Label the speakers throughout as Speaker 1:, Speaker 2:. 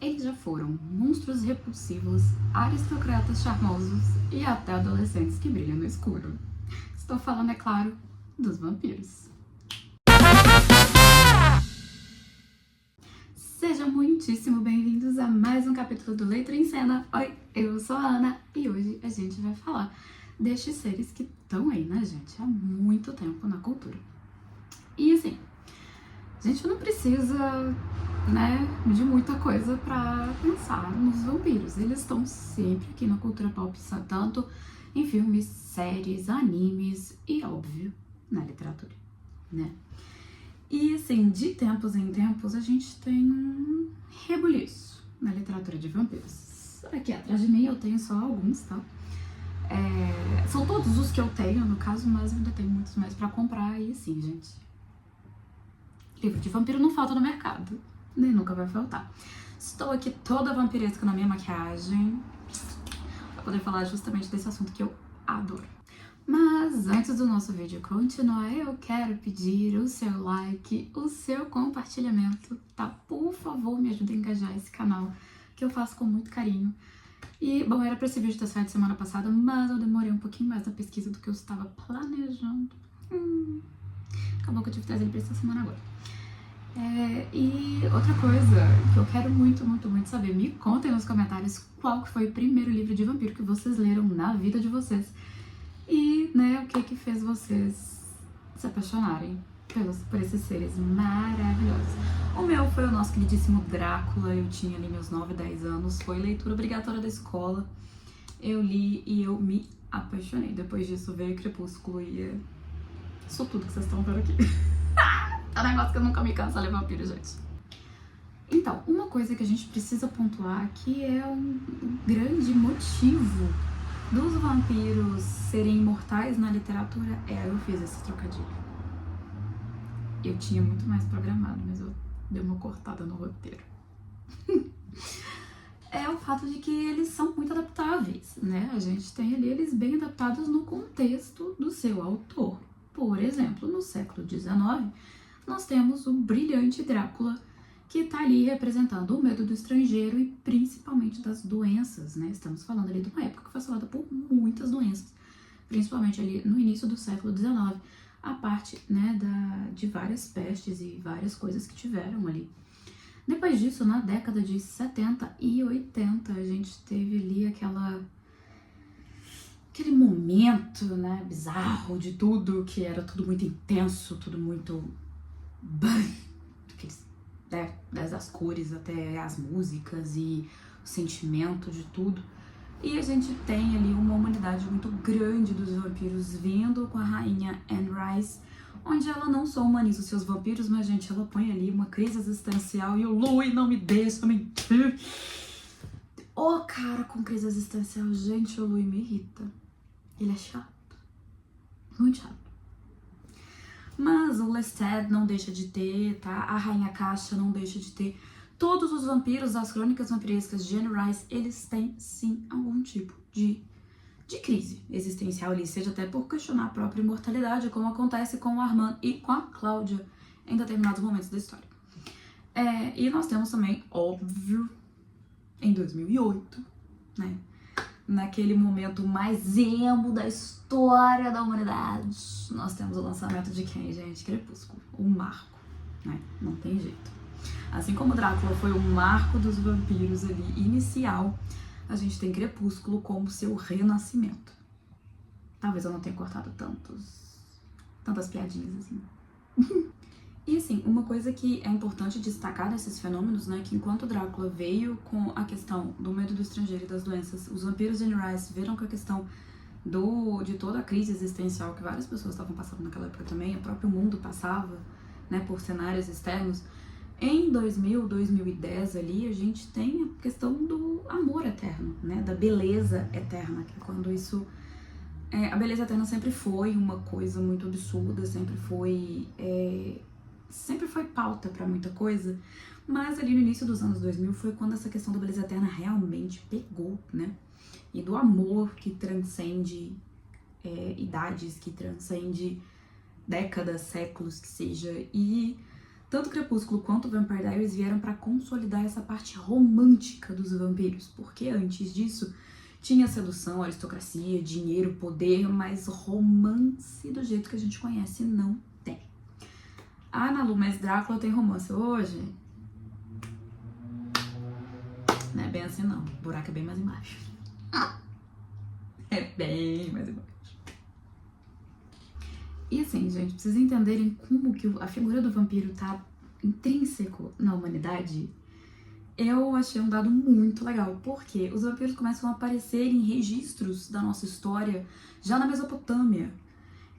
Speaker 1: Eles já foram monstros repulsivos, aristocratas charmosos e até adolescentes que brilham no escuro. Estou falando, é claro, dos vampiros. Sejam muitíssimo bem-vindos a mais um capítulo do Leitura em Cena. Oi, eu sou a Ana e hoje a gente vai falar destes seres que estão aí, né, gente, há muito tempo na cultura. E assim, a gente não precisa, né, de muita coisa pra pensar nos vampiros. Eles estão sempre aqui na cultura pop, tanto em filmes, séries, animes e, óbvio, na literatura, né? E assim, de tempos em tempos, a gente tem um rebuliço na literatura de vampiros. Aqui atrás de mim eu tenho só alguns, tá? São todos os que eu tenho, no caso, mas ainda tenho muitos mais pra comprar. E assim, gente, livro de vampiro não falta no mercado, nem nunca vai faltar. Estou aqui toda vampiresca na minha maquiagem pra poder falar justamente desse assunto que eu adoro. Mas antes do nosso vídeo continuar, eu quero pedir o seu like, o seu compartilhamento, tá? Por favor, me ajude a engajar esse canal, que eu faço com muito carinho. E, bom, era pra esse vídeo ter saído semana passada, mas eu demorei um pouquinho mais na pesquisa do que eu estava planejando. Acabou que eu tive que trazer ele pra essa semana agora. E outra coisa que eu quero muito saber, me contem nos comentários qual que foi o primeiro livro de vampiro que vocês leram na vida de vocês. E, né, o que fez vocês se apaixonarem por esses seres maravilhosos. O meu foi o nosso queridíssimo Drácula, eu tinha ali meus 9, 10 anos, foi leitura obrigatória da escola. Eu li e eu me apaixonei. Depois disso veio Crepúsculo e isso tudo que vocês estão vendo aqui. É um negócio que eu nunca me canso de ler vampiro, gente. Então, uma coisa que a gente precisa pontuar que é um grande motivo dos vampiros serem imortais na literatura eu fiz esse trocadilho. Eu tinha muito mais programado, mas eu dei uma cortada no roteiro. É o fato de que eles são muito adaptáveis, né? A gente tem ali eles bem adaptados no contexto do seu autor. Por exemplo, no século XIX, nós temos o brilhante Drácula, que tá ali representando o medo do estrangeiro e principalmente das doenças, né? Estamos falando ali de uma época que foi assolada por muitas doenças, principalmente ali no início do século XIX, a parte, né, de várias pestes e várias coisas que tiveram ali. Depois disso, na década de 70 e 80, a gente teve ali aquele momento, né, bizarro de tudo, que era tudo muito intenso, tudo muito... desde as cores até as músicas e o sentimento de tudo. E a gente tem ali uma humanidade muito grande dos vampiros vindo com a rainha Anne Rice, onde ela não só humaniza os seus vampiros, mas, gente, ela põe ali uma crise existencial e o Louis não me deixa mentir. Ô, cara com crise existencial, gente, o Louis me irrita. Ele é chato. Muito chato. Mas o Lestat não deixa de ter, tá? A Rainha Caixa não deixa de ter. Todos os vampiros das crônicas vampirescas de Anne Rice, eles têm, sim, algum tipo de crise existencial ali, seja até por questionar a própria imortalidade, como acontece com o Armand e com a Cláudia em determinados momentos da história. E nós temos também, óbvio, em 2008, né? Naquele momento mais emo da história da humanidade, nós temos o lançamento de quem, gente? Crepúsculo, o marco, né? Não tem jeito. Assim como Drácula foi o marco dos vampiros ali inicial, a gente tem Crepúsculo como seu renascimento. Talvez eu não tenha cortado tantas piadinhas assim. E assim, uma coisa que é importante destacar desses fenômenos, né, que enquanto Drácula veio com a questão do medo do estrangeiro e das doenças, os vampiros de Anne Rice viram com a questão de toda a crise existencial que várias pessoas estavam passando naquela época também, o próprio mundo passava, né, por cenários externos. Em 2010 ali, a gente tem a questão do amor eterno, né, da beleza eterna, que é quando isso... a beleza eterna sempre foi uma coisa muito absurda, sempre foi pauta pra muita coisa, mas ali no início dos anos 2000 foi quando essa questão da beleza eterna realmente pegou, né? E do amor que transcende idades, que transcende décadas, séculos, que seja. E Tanto Crepúsculo quanto Vampire Diaries vieram para consolidar essa parte romântica dos vampiros, porque antes disso tinha sedução, aristocracia, dinheiro, poder, mas romance do jeito que a gente conhece não tem. Ah, Nalu, mas Drácula tem romance hoje? Não é bem assim não, o buraco é bem mais embaixo. É bem mais embaixo. E assim, gente, pra vocês entenderem como que a figura do vampiro tá intrínseco na humanidade, eu achei um dado muito legal, porque os vampiros começam a aparecer em registros da nossa história já na Mesopotâmia.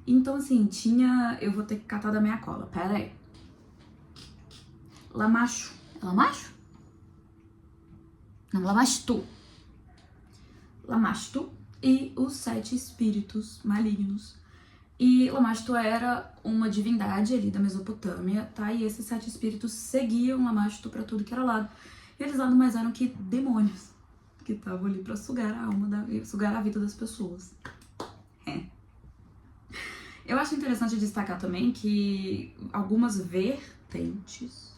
Speaker 1: Então, assim, eu vou ter que catar da minha cola, pera aí. Lamacho. É Lamacho? Não, Lamashtu. Lamashtu e os 7 espíritos malignos. E Lamashtu era uma divindade ali da Mesopotâmia, tá? E esses 7 espíritos seguiam Lamashtu pra tudo que era lado. E eles nada mais eram que demônios que estavam ali pra sugar a alma, sugar a vida das pessoas. Eu acho interessante destacar também que algumas vertentes,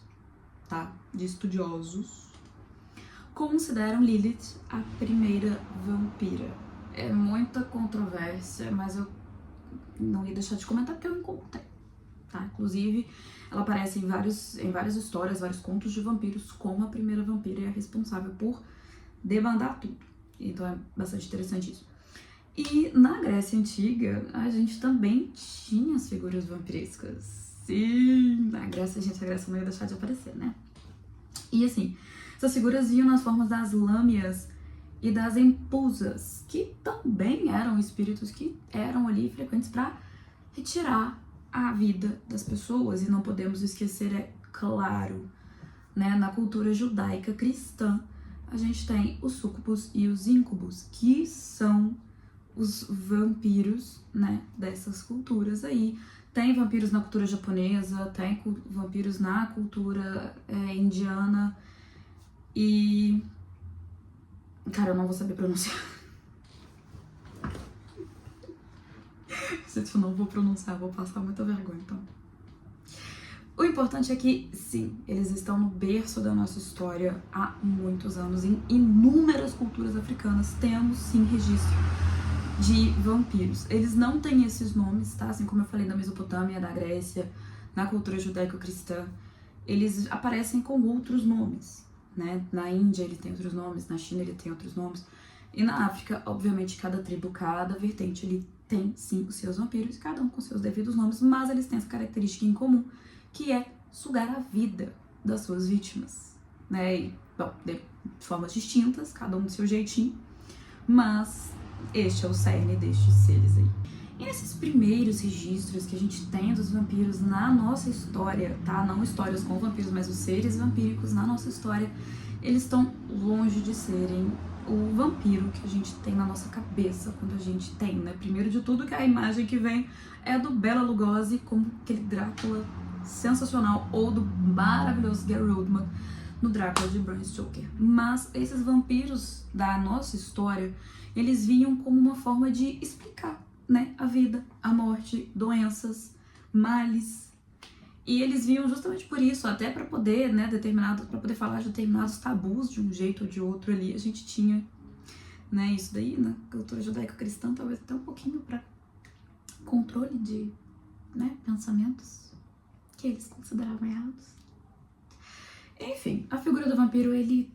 Speaker 1: tá, de estudiosos consideram Lilith a primeira vampira. É muita controvérsia, mas eu não ia deixar de comentar porque eu encontrei, tá? Inclusive, ela aparece em várias histórias, vários contos de vampiros como a primeira vampira e é responsável por debandar tudo. Então é bastante interessante isso. E na Grécia Antiga, a gente também tinha as figuras vampirescas. Sim, na Grécia, a Grécia não ia deixar de aparecer, né? E assim, essas figuras vinham nas formas das lâmias e das empusas, que também eram espíritos que eram ali frequentes para retirar a vida das pessoas. E não podemos esquecer, é claro, né, na cultura judaica cristã, a gente tem os súcubos e os íncubos, que são os vampiros, né, dessas culturas aí. Tem vampiros na cultura japonesa, tem vampiros na cultura indiana e... Cara, eu não vou saber pronunciar. Se eu não vou pronunciar, vou passar muita vergonha, então. O importante é que, sim, eles estão no berço da nossa história há muitos anos. Em inúmeras culturas africanas temos, sim, registro de vampiros. Eles não têm esses nomes, tá? Assim como eu falei da Mesopotâmia, da Grécia, na cultura judaico-cristã, eles aparecem com outros nomes, né? Na Índia ele tem outros nomes, na China ele tem outros nomes, e na África, obviamente, cada tribo, cada vertente, ele tem, sim, os seus vampiros, cada um com seus devidos nomes, mas eles têm essa característica em comum, que é sugar a vida das suas vítimas, né? E, bom, de formas distintas, cada um do seu jeitinho, mas este é o cerne destes seres aí. E nesses primeiros registros que a gente tem dos vampiros na nossa história, tá? Não histórias com vampiros, mas os seres vampíricos na nossa história, eles estão longe de serem o vampiro que a gente tem na nossa cabeça quando a gente tem, né? Primeiro de tudo, que a imagem que vem é do Bela Lugosi como aquele Drácula sensacional, ou do maravilhoso Gary Oldman no Drácula de Bram Stoker. Mas esses vampiros da nossa história, eles vinham como uma forma de explicar, né, a vida, a morte, doenças, males. E eles vinham justamente por isso, até para poder, né, para poder falar de determinados tabus de um jeito ou de outro ali. A gente tinha, né, isso daí na cultura judaico-cristã, talvez até um pouquinho para controle de, né, pensamentos que eles consideravam errados. Enfim, a figura do vampiro, ele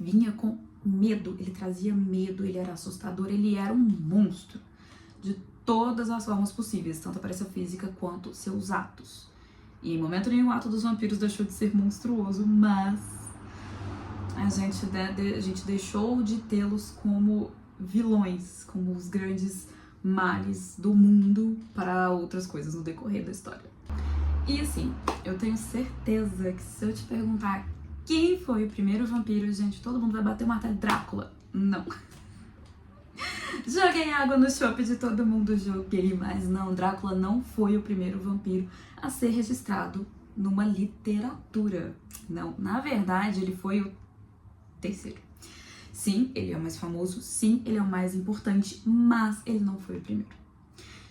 Speaker 1: vinha com medo, ele trazia medo, ele era assustador, ele era um monstro de todas as formas possíveis, tanto a aparência física quanto seus atos. E em momento nenhum o ato dos vampiros deixou de ser monstruoso, mas a gente deixou de tê-los como vilões, como os grandes males do mundo para outras coisas no decorrer da história. E assim, eu tenho certeza que se eu te perguntar quem foi o primeiro vampiro, gente, todo mundo vai bater o martelo. Drácula. Não. Joguei água no chope de todo mundo, joguei, mas não, Drácula não foi o primeiro vampiro a ser registrado numa literatura. Não, na verdade, ele foi o terceiro. Sim, ele é o mais famoso, sim, ele é o mais importante, mas ele não foi o primeiro.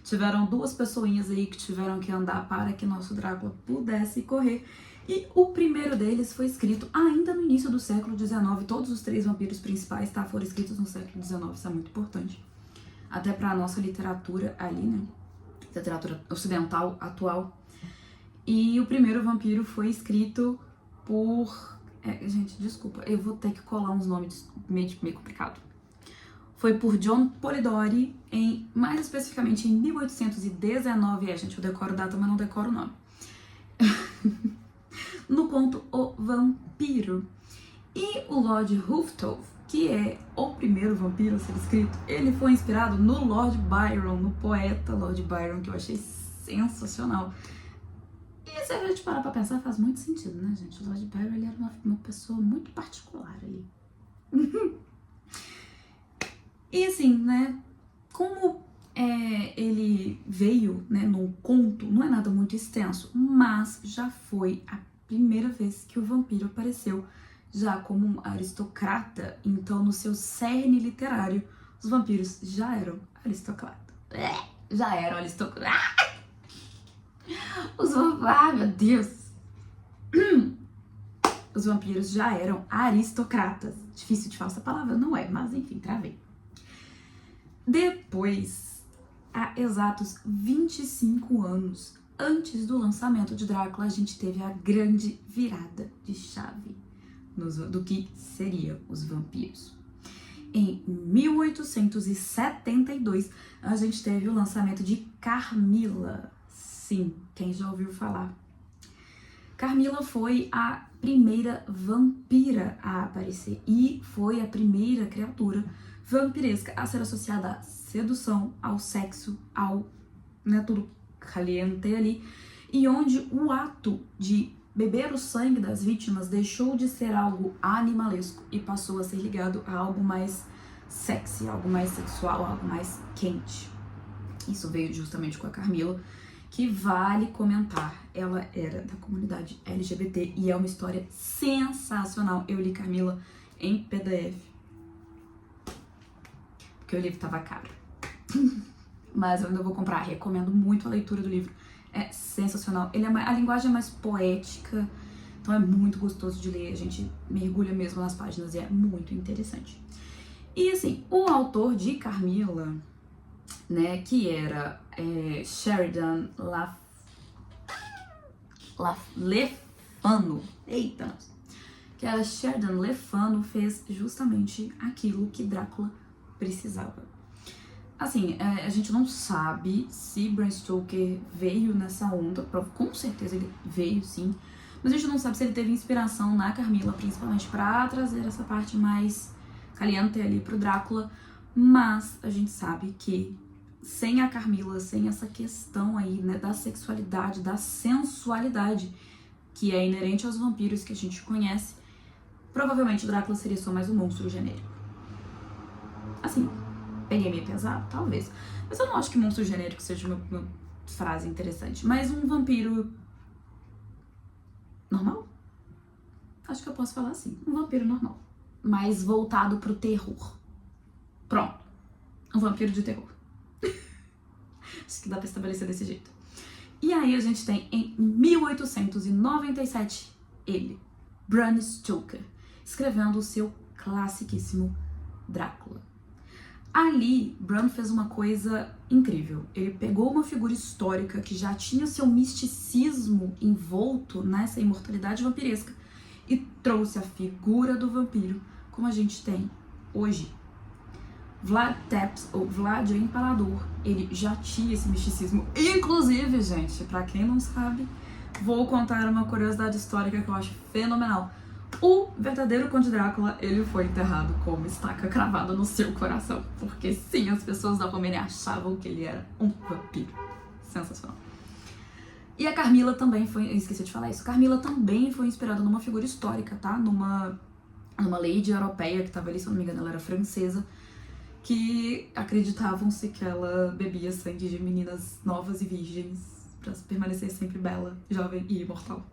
Speaker 1: Tiveram duas pessoinhas aí que tiveram que andar para que nosso Drácula pudesse correr. E o primeiro deles foi escrito ainda no início do século XIX. Todos os 3 vampiros principais, tá, foram escritos no século XIX. Isso é muito importante. Até para a nossa literatura ali, né? Literatura ocidental atual. E o primeiro vampiro foi escrito por... gente, desculpa, eu vou ter que colar uns nomes meio complicado. Foi por John Polidori, mais especificamente em 1819. Gente, eu decoro data, mas não decoro o nome. No conto O Vampiro. E o Lord Ruthven, que é o primeiro vampiro a ser escrito, ele foi inspirado no Lord Byron, no poeta Lord Byron, que eu achei sensacional. E se a gente parar pra pensar, faz muito sentido, né, gente? O Lord Byron, ele era uma pessoa muito particular ali. E assim, né, como ele veio, né, num conto, não é nada muito extenso, mas já foi a primeira vez que o vampiro apareceu já como um aristocrata. Então, no seu cerne literário, os vampiros já eram aristocratas. Já eram aristocratas. Meu Deus! Os vampiros já eram aristocratas. Difícil de falar essa palavra, não é, mas enfim, travei. Depois, há exatos 25 anos antes do lançamento de Drácula, a gente teve a grande virada de chave do que seriam os vampiros. Em 1872, a gente teve o lançamento de Carmila. Sim, quem já ouviu falar? Carmila foi a primeira vampira a aparecer e foi a primeira criatura vampiresca a ser associada à sedução, ao sexo, ao, né, tudo caliente ali, e onde o ato de beber o sangue das vítimas deixou de ser algo animalesco e passou a ser ligado a algo mais sexy, algo mais sexual, algo mais quente. Isso veio justamente com a Carmila, que vale comentar, ela era da comunidade LGBT e é uma história sensacional. Eu li Carmila em PDF, porque o livro tava caro. Mas eu ainda vou comprar, recomendo muito a leitura do livro. É sensacional. A linguagem é mais poética, então é muito gostoso de ler. A gente mergulha mesmo nas páginas e é muito interessante. E assim, o autor de Carmila, né, que era Sheridan Le Fanu. Eita! Que era Sheridan Le Fanu, fez justamente aquilo que Drácula precisava. Assim, a gente não sabe se Bram Stoker veio nessa onda, com certeza ele veio sim, mas a gente não sabe se ele teve inspiração na Carmila, principalmente para trazer essa parte mais caliente ali pro Drácula, mas a gente sabe que sem a Carmila, sem essa questão aí, né, da sexualidade, da sensualidade que é inerente aos vampiros que a gente conhece, provavelmente o Drácula seria só mais um monstro genérico. Assim, peguei meio pesado? Talvez. Mas eu não acho que monstro genérico seja uma frase interessante. Mas um vampiro normal? Acho que eu posso falar assim. Um vampiro normal. Mais voltado pro terror. Pronto. Um vampiro de terror. Acho que dá pra estabelecer desse jeito. E aí a gente tem em 1897 ele, Bram Stoker, escrevendo o seu classiquíssimo Drácula. Ali, Bram fez uma coisa incrível. Ele pegou uma figura histórica que já tinha seu misticismo envolto nessa imortalidade vampiresca e trouxe a figura do vampiro como a gente tem hoje. Vlad Tepes, ou Vlad o Empalador, ele já tinha esse misticismo. Inclusive, gente, pra quem não sabe, vou contar uma curiosidade histórica que eu acho fenomenal. O verdadeiro Conde Drácula, ele foi enterrado com uma estaca cravada no seu coração. Porque sim, as pessoas da Romênia achavam que ele era um vampiro. Sensacional. E a Carmila também foi, eu esqueci de falar isso, Carmila também foi inspirada numa figura histórica, tá? Numa lady europeia que tava ali, se eu não me engano, ela era francesa, que acreditavam-se que ela bebia sangue de meninas novas e virgens pra permanecer sempre bela, jovem e imortal.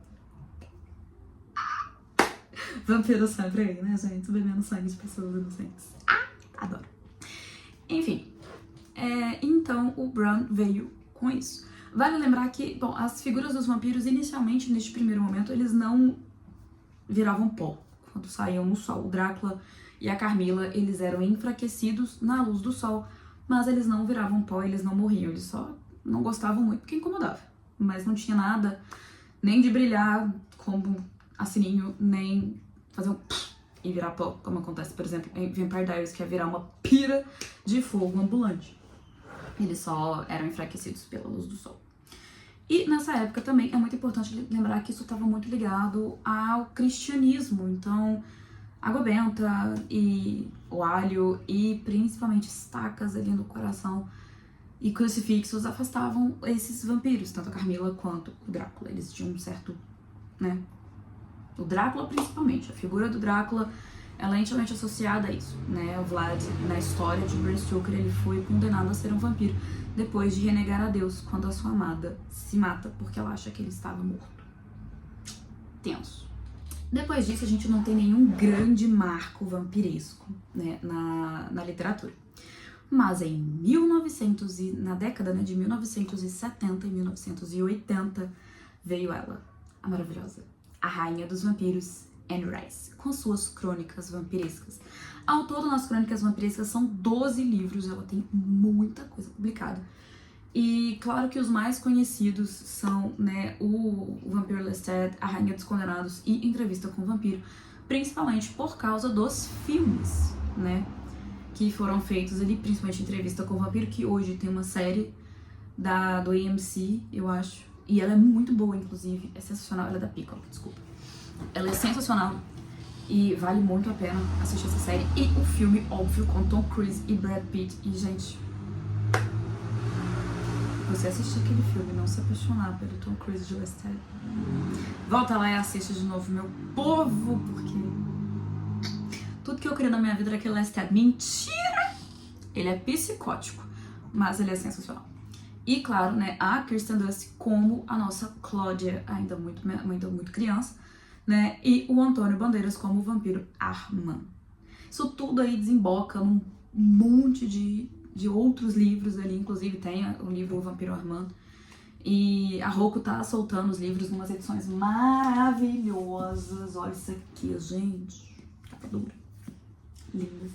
Speaker 1: Vampiro sempre aí, né, gente? Bebendo sangue de pessoas inocentes. Adoro. Enfim, Então o Bran veio com isso. Vale lembrar que, bom, as figuras dos vampiros, inicialmente, neste primeiro momento, eles não viravam pó quando saíam no sol. O Drácula e a Carmila, eles eram enfraquecidos na luz do sol, mas eles não viravam pó, eles não morriam, eles só não gostavam muito porque incomodava. Mas não tinha nada nem de brilhar como a Sininho, nem fazer um e virar pó, como acontece, por exemplo, em Vampire Diaries, que é virar uma pira de fogo ambulante. Eles só eram enfraquecidos pela luz do sol. E nessa época também é muito importante lembrar que isso estava muito ligado ao cristianismo. Então, água benta e o alho e principalmente estacas ali no coração e crucifixos afastavam esses vampiros, tanto a Carmila quanto o Drácula. Eles tinham um certo, né? O Drácula principalmente, a figura do Drácula, ela é intimamente associada a isso, né? O Vlad, na história de Bram Stoker, ele foi condenado a ser um vampiro depois de renegar a Deus quando a sua amada se mata porque ela acha que ele estava morto. Tenso. Depois disso, a gente não tem nenhum grande marco vampiresco, né, na literatura. Mas em na década, né, de 1970 e 1980, veio ela, a maravilhosa, a rainha dos vampiros, Anne Rice, com suas crônicas vampirescas. Ao todo, nas crônicas vampirescas são 12 livros, ela tem muita coisa publicada. E claro que os mais conhecidos são, né, o Vampire Lestat, A Rainha dos Condenados e Entrevista com o Vampiro, principalmente por causa dos filmes, né, que foram feitos ali, principalmente Entrevista com o Vampiro, que hoje tem uma série do AMC, eu acho, e ela é muito boa, inclusive, é sensacional, ela é da Peacock, desculpa. Ela é sensacional e vale muito a pena assistir essa série. E o filme, óbvio, com Tom Cruise e Brad Pitt. E, gente, você assistir aquele filme e não se apaixonar pelo Tom Cruise de Lestat, volta lá e assiste de novo, meu povo, porque tudo que eu queria na minha vida era aquele Lestat. Mentira! Ele é psicótico, mas ele é sensacional. E, claro, né, a Kirsten Dunst como a nossa Claudia, ainda muito criança, né, e o Antônio Bandeiras como o vampiro Armand. Isso tudo aí desemboca num monte de outros livros ali, inclusive tem o livro O Vampiro Armand, e a Rocco tá soltando os livros em umas edições maravilhosas. Olha isso aqui, gente, capa dura, linda.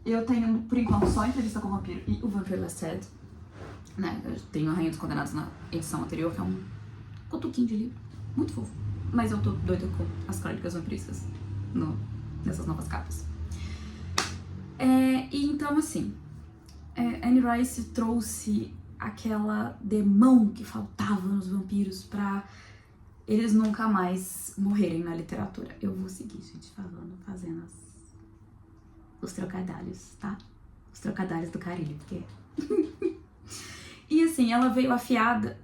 Speaker 1: Eu tenho, por enquanto, só a Entrevista com o Vampiro e o Vampire Lestat, né, eu tenho A Rainha dos Condenados na edição anterior, que é um cutuquinho de livro, muito fofo. Mas eu tô doida com as crônicas vampiristas nessas novas capas. E então, assim, Anne Rice trouxe aquela demão que faltava nos vampiros pra eles nunca mais morrerem na literatura. Eu vou seguir, gente, fazendo os trocadilhos, tá? Os trocadilhos do carilho, porque... E assim, ela veio afiada.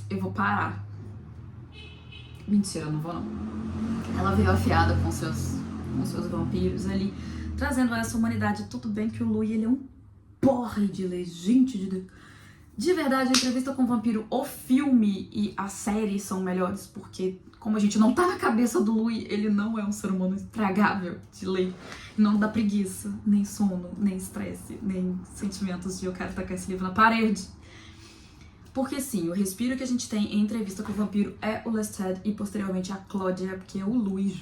Speaker 1: Eu vou parar. Mentira, não vou não. Ela veio afiada com seus vampiros ali, trazendo essa humanidade. Tudo bem que o Louis, ele é um porre de ler, gente de Deus. De verdade, a Entrevista com o Vampiro, o filme e a série são melhores, porque como a gente não tá na cabeça do Louis, ele não é um ser humano estragável de ler. Não dá preguiça, nem sono, nem estresse, nem sentimentos de eu quero tacar esse livro na parede. Porque sim, o respiro que a gente tem em Entrevista com o Vampiro é o Lestat e posteriormente a Claudia, porque o Louis,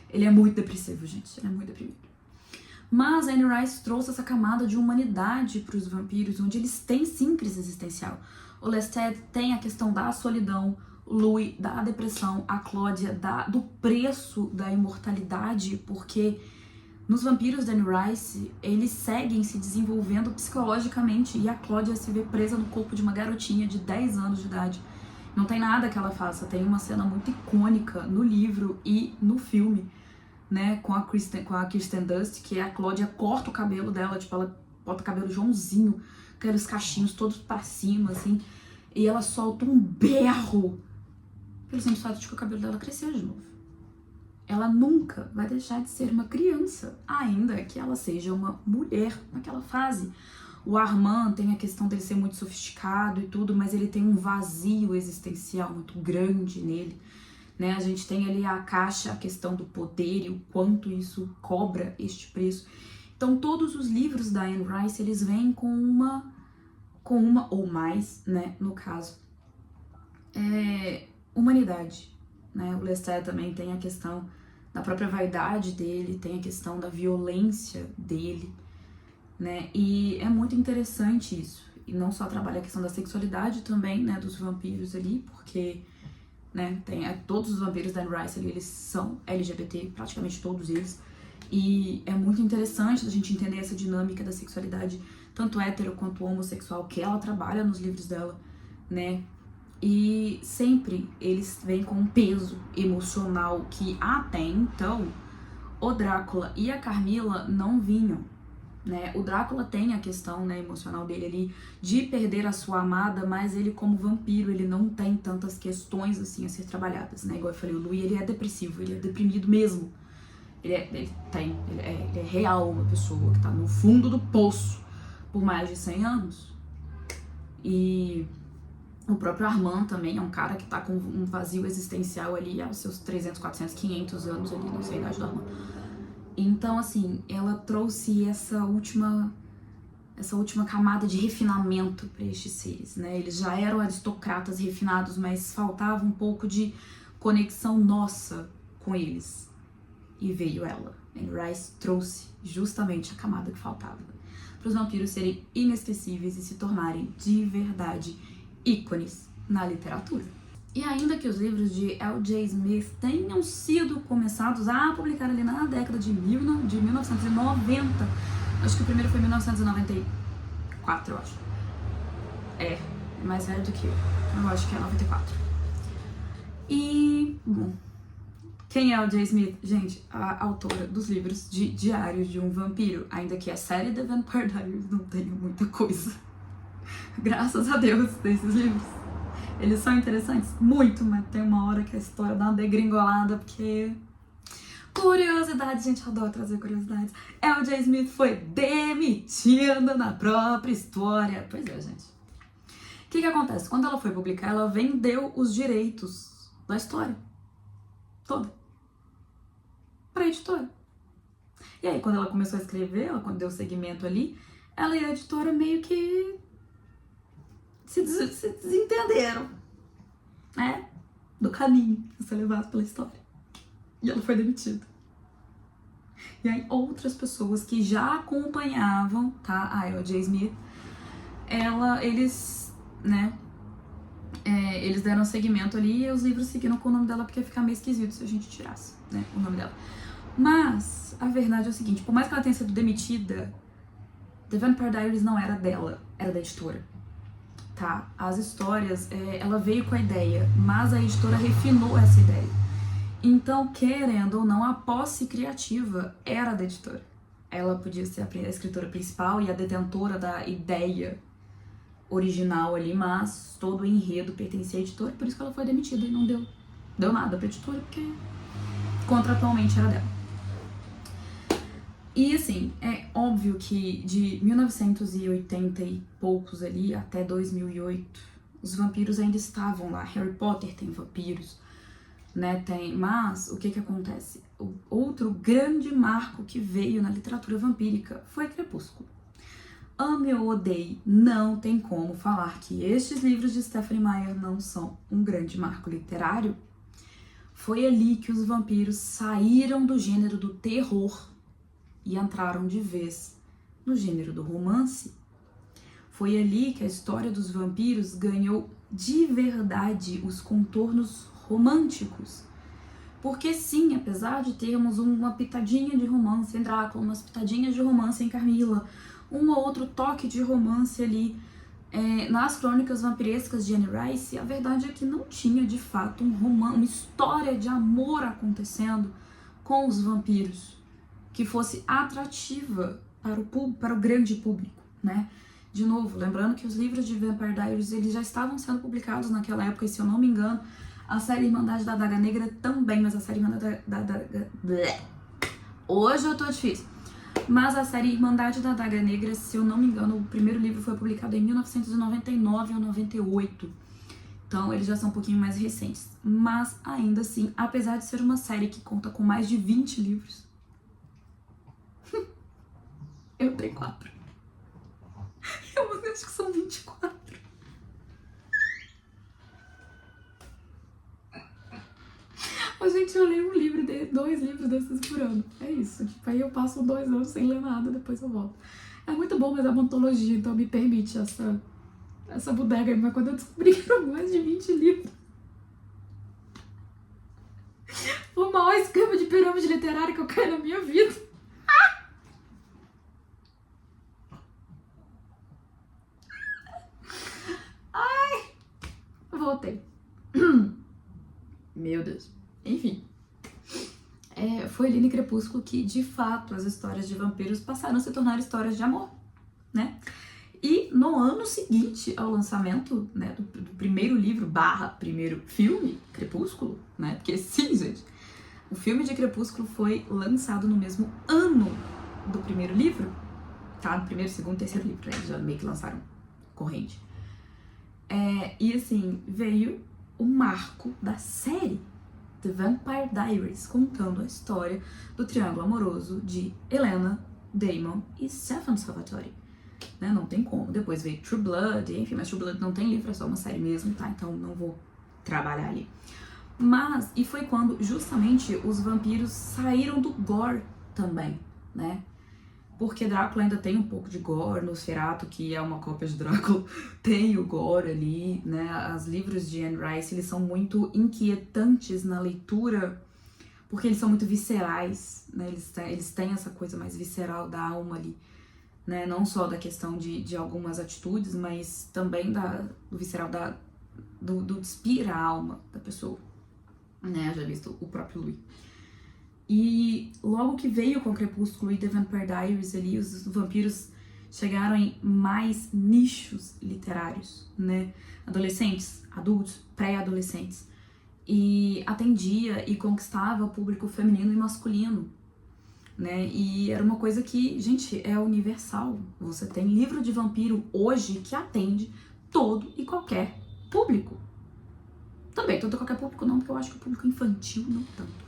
Speaker 1: ele é muito depressivo, gente, ele é muito deprimido. Mas a Anne Rice trouxe essa camada de humanidade para os vampiros, onde eles têm sim crise existencial. O Lestat tem a questão da solidão, o Louis da depressão, a Claudia do preço da imortalidade, porque nos vampiros da Anne Rice, eles seguem se desenvolvendo psicologicamente e a Claudia se vê presa no corpo de uma garotinha de 10 anos de idade. Não tem nada que ela faça, tem uma cena muito icônica no livro e no filme, né, com a Kirsten Dunst, que a Claudia corta o cabelo dela, tipo, ela bota o cabelo Joãozinho, aqueles cachinhos todos pra cima, assim, e ela solta um berro pelo simples fato de que o cabelo dela cresceu de novo. Ela nunca vai deixar de ser uma criança, ainda que ela seja uma mulher naquela fase. O Armand tem a questão dele ser muito sofisticado e tudo, mas ele tem um vazio existencial muito grande nele, né? A gente tem ali a caixa, a questão do poder e o quanto isso cobra este preço. Então todos os livros da Anne Rice, eles vêm com uma ou mais, né, no caso, humanidade, né? O Lestat também tem a questão da própria vaidade dele, tem a questão da violência dele, né? E é muito interessante isso. E não só trabalha a questão da sexualidade também, né, dos vampiros ali, porque, né, todos os vampiros da Anne Rice ali, eles são LGBT, praticamente todos eles. E é muito interessante a gente entender essa dinâmica da sexualidade, tanto hétero quanto homossexual, que ela trabalha nos livros dela, né? E sempre eles vêm com um peso emocional que até então o Drácula e a Carmila não vinham, né? O Drácula tem a questão, né, emocional dele ali de perder a sua amada, mas ele como vampiro, ele não tem tantas questões assim a ser trabalhadas, né? Igual eu falei, o Louis, ele é depressivo, ele é deprimido mesmo. Ele é real uma pessoa que tá no fundo do poço por mais de 100 anos. E o próprio Armand também é um cara que tá com um vazio existencial ali aos seus 300, 400, 500 anos ali, não sei a idade do Armand. Então, assim, ela trouxe essa última camada de refinamento para estes seres, né? Eles já eram aristocratas refinados, mas faltava um pouco de conexão nossa com eles. E veio ela. Anne Rice trouxe justamente a camada que faltava para os vampiros serem inesquecíveis e se tornarem de verdade ícones na literatura. E ainda que os livros de L.J. Smith tenham sido começados a publicar ali na década de 1990, acho que o primeiro foi 1994, eu acho. É mais velho do que eu acho que é 94. E, bom, quem é L.J. Smith? Gente, a autora dos livros de Diários de um Vampiro, ainda que a série The Vampire Diaries não tenha muita coisa. Graças a Deus desses livros. Eles são interessantes? Muito, mas tem uma hora que a história dá uma degringolada, porque... Curiosidade, gente, adora trazer curiosidades. L.J. Smith foi demitida na própria história. Pois é, gente. O que acontece? Quando ela foi publicar, ela vendeu os direitos da história toda pra editora. E aí, quando ela começou a escrever, ela quando deu segmento ali, ela e a editora meio que se desentenderam, né? Do caminho a ser levado pela história. E ela foi demitida. E aí, outras pessoas que já acompanhavam, tá? A L.J. Smith, eles, né? Eles deram segmento ali e os livros seguiram com o nome dela, porque ia ficar meio esquisito se a gente tirasse, né, o nome dela. Mas a verdade é o seguinte, por mais que ela tenha sido demitida, The Vampire Diaries não era dela, era da editora, tá? As histórias, ela veio com a ideia, mas a editora refinou essa ideia. Então, querendo ou não, a posse criativa era da editora. Ela podia ser a escritora principal e a detentora da ideia original ali, mas todo o enredo pertencia à editora, por isso que ela foi demitida e não deu nada pra editora, porque contratualmente era dela. E assim, é óbvio que de 1980 e poucos ali até 2008, os vampiros ainda estavam lá. Harry Potter tem vampiros, né? Mas o que acontece? O outro grande marco que veio na literatura vampírica foi Crepúsculo. Ame ou odeie, não tem como falar que estes livros de Stephenie Meyer não são um grande marco literário. Foi ali que os vampiros saíram do gênero do terror e entraram de vez no gênero do romance. Foi ali que a história dos vampiros ganhou de verdade os contornos românticos. Porque sim, apesar de termos uma pitadinha de romance em Drácula, umas pitadinhas de romance em Carmila, um ou outro toque de romance ali nas crônicas vampirescas de Anne Rice, a verdade é que não tinha de fato uma história de amor acontecendo com os vampiros que fosse atrativa para o grande público, né? De novo, lembrando que os livros de Vampire Diaries eles já estavam sendo publicados naquela época, e se eu não me engano, a série Irmandade da Adaga Negra também, mas a série Irmandade da Adaga... Hoje eu tô difícil. Mas a série Irmandade da Adaga Negra, se eu não me engano, o primeiro livro foi publicado em 1999 ou 98. Então, eles já são um pouquinho mais recentes. Mas, ainda assim, apesar de ser uma série que conta com mais de 20 livros, Eu tenho 4. Eu acho que são 24. Gente, eu leio 2 livros desses por ano. É isso. Tipo, aí eu passo 2 anos sem ler nada, depois eu volto. É muito bom, mas é uma antologia, então me permite essa bodega aí. Mas quando eu descobri que eram mais de 20 livros, foi o maior esquema de pirâmide literária que eu caí na minha vida. Ai! Voltei. Meu Deus. Enfim. Foi ali no Crepúsculo que, de fato, as histórias de vampiros passaram a se tornar histórias de amor, né? E no ano seguinte ao lançamento, né, do primeiro livro / primeiro filme, Crepúsculo, né? Porque sim, gente, o filme de Crepúsculo foi lançado no mesmo ano do primeiro livro, tá? No primeiro, segundo, terceiro livro, né? Eles já meio que lançaram corrente. E assim, veio o marco da série The Vampire Diaries, contando a história do triângulo amoroso de Helena, Damon e Stefan Salvatore. Né? Não tem como. Depois veio True Blood, enfim, mas True Blood não tem livro, é só uma série mesmo, tá? Então não vou trabalhar ali. E foi quando justamente os vampiros saíram do gore também, né? Porque Drácula ainda tem um pouco de gore, Nosferatu, que é uma cópia de Drácula, tem o gore ali, né? Os livros de Anne Rice, eles são muito inquietantes na leitura, porque eles são muito viscerais, né? Eles têm essa coisa mais visceral da alma ali, né? Não só da questão de algumas atitudes, mas também do visceral, do despir a alma da pessoa, né? Já visto o próprio Louis. E logo que veio com o Crepúsculo e The Vampire Diaries ali, os vampiros chegaram em mais nichos literários, né? Adolescentes, adultos, pré-adolescentes. E atendia e conquistava o público feminino e masculino, né? E era uma coisa que, gente, é universal. Você tem livro de vampiro hoje que atende todo e qualquer público. Também, todo e qualquer público não, porque eu acho que o público infantil não tanto.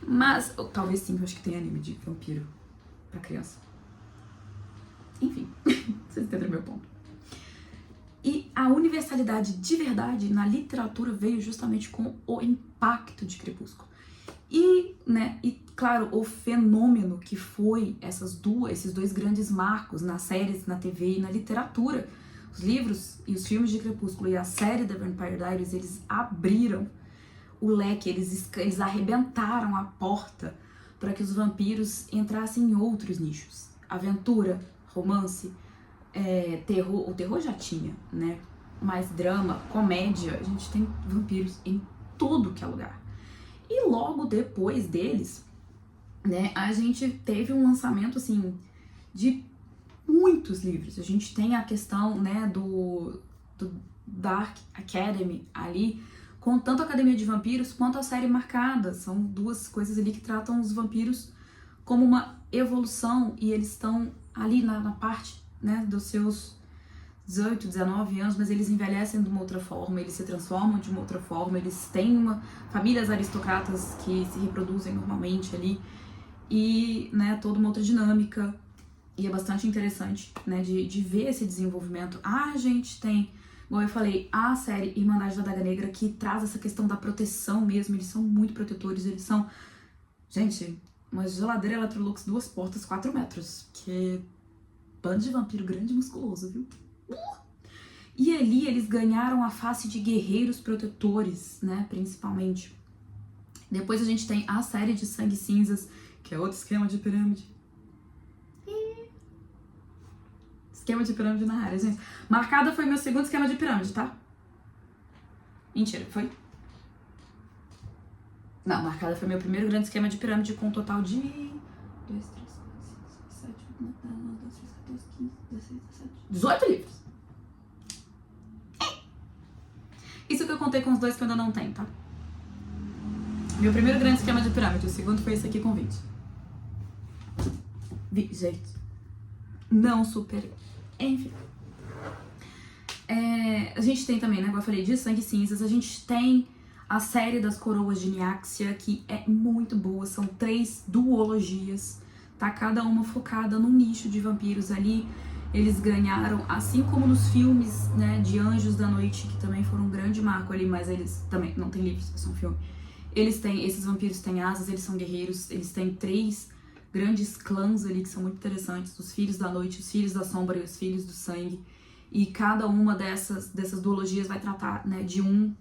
Speaker 1: Mas, talvez sim, eu acho que tem anime de vampiro pra criança. Enfim, vocês entenderam meu ponto. E a universalidade de verdade na literatura veio justamente com o impacto de Crepúsculo. E, né, claro, o fenômeno que foi esses 2 grandes marcos nas séries, na TV e na literatura. Os livros e os filmes de Crepúsculo e a série The Vampire Diaries, eles abriram o leque, eles arrebentaram a porta para que os vampiros entrassem em outros nichos. Aventura, romance, terror. O terror já tinha, né? Mas drama, comédia, a gente tem vampiros em tudo que é lugar. E logo depois deles, né, a gente teve um lançamento, assim, de muitos livros. A gente tem a questão, né, do Dark Academy ali, com tanto a Academia de Vampiros quanto a série Marcada. São 2 coisas ali que tratam os vampiros como uma evolução e eles estão ali na parte, né, dos seus 18, 19 anos, mas eles envelhecem de uma outra forma, eles se transformam de uma outra forma, eles têm famílias aristocratas que se reproduzem normalmente ali e, né, toda uma outra dinâmica. E é bastante interessante, né, de ver esse desenvolvimento. A gente tem, como eu falei, a série Irmandade da Adaga Negra, que traz essa questão da proteção mesmo. Eles são muito protetores, eles são... Gente, uma geladeira Electrolux 2 portas, 4 metros. Que bando de vampiro grande e musculoso, viu? E ali eles ganharam a face de guerreiros protetores, né, principalmente. Depois a gente tem a série de Sangue Cinzas, que é outro esquema de pirâmide. Esquema de pirâmide na área, gente. Marcada foi meu segundo esquema de pirâmide, tá? Mentira, foi? Não, Marcada foi meu primeiro grande esquema de pirâmide com um total de 2, 3, 4, 5, 6, 7, 8, 9, 10, 11, 12, 13, 14, 15, 16, 17, 18 livros. Isso que eu contei com os 2 que eu ainda não tenho, tá? Meu primeiro grande esquema de pirâmide, o segundo foi esse aqui com 20. Gente, não superei. Enfim. A gente tem também, né, como eu falei, de Sangue Cinzas, a gente tem a série das Coroas de Niaxia, que é muito boa, são 3 duologias, tá cada uma focada num nicho de vampiros ali. Eles ganharam, assim como nos filmes, né, de Anjos da Noite, que também foram um grande marco ali, mas eles também não tem livros, é só um filme. Esses vampiros têm asas, eles são guerreiros, eles têm 3 grandes clãs ali que são muito interessantes, os Filhos da Noite, os Filhos da Sombra e os Filhos do Sangue. E cada uma dessas duologias vai tratar, né, de um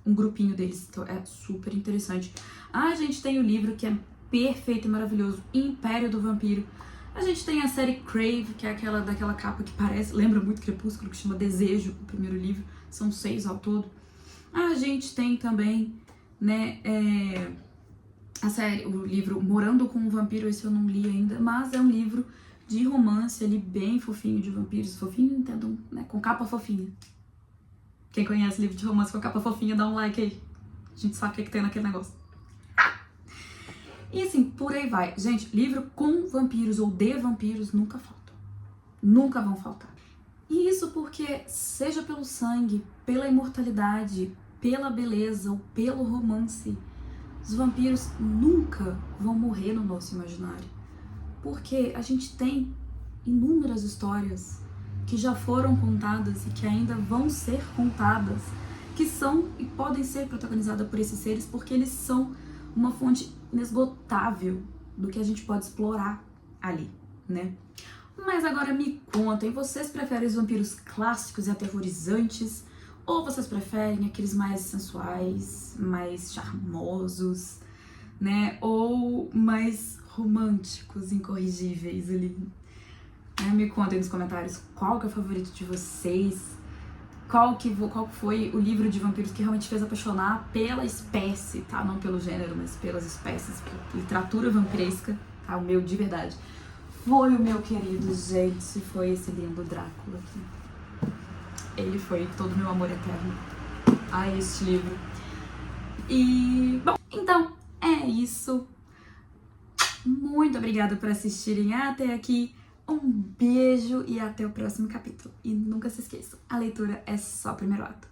Speaker 1: grupinho deles, então é super interessante. A gente tem o livro que é perfeito e maravilhoso, Império do Vampiro. A gente tem a série Crave, que é daquela capa que lembra muito Crepúsculo, que chama Desejo, o primeiro livro, são 6 ao todo. A gente tem também, né, a série, o livro Morando com um Vampiro, esse eu não li ainda, mas é um livro de romance ali, bem fofinho, de vampiros, fofinho, entendo, né, com capa fofinha. Quem conhece livro de romance com capa fofinha, dá um like aí. A gente sabe o que tem naquele negócio. E assim, por aí vai. Gente, livro com vampiros ou de vampiros nunca faltam. Nunca vão faltar. E isso porque, seja pelo sangue, pela imortalidade, pela beleza ou pelo romance, os vampiros nunca vão morrer no nosso imaginário. Porque a gente tem inúmeras histórias que já foram contadas e que ainda vão ser contadas, que são e podem ser protagonizadas por esses seres, porque eles são uma fonte inesgotável do que a gente pode explorar ali, né? Mas agora me contem, vocês preferem os vampiros clássicos e aterrorizantes, ou vocês preferem aqueles mais sensuais, mais charmosos, né? Ou mais românticos, incorrigíveis ali? Me contem nos comentários qual que é o favorito de vocês, qual foi o livro de vampiros que realmente fez apaixonar pela espécie, tá? Não pelo gênero, mas pelas espécies, pela literatura vampiresca, tá? O meu de verdade foi o meu querido, gente, foi esse lindo Drácula aqui. Ele foi todo o meu amor eterno a este livro. E, bom, então é isso. Muito obrigada por assistirem até aqui. Um beijo e até o próximo capítulo. E nunca se esqueçam, a leitura é só o primeiro ato.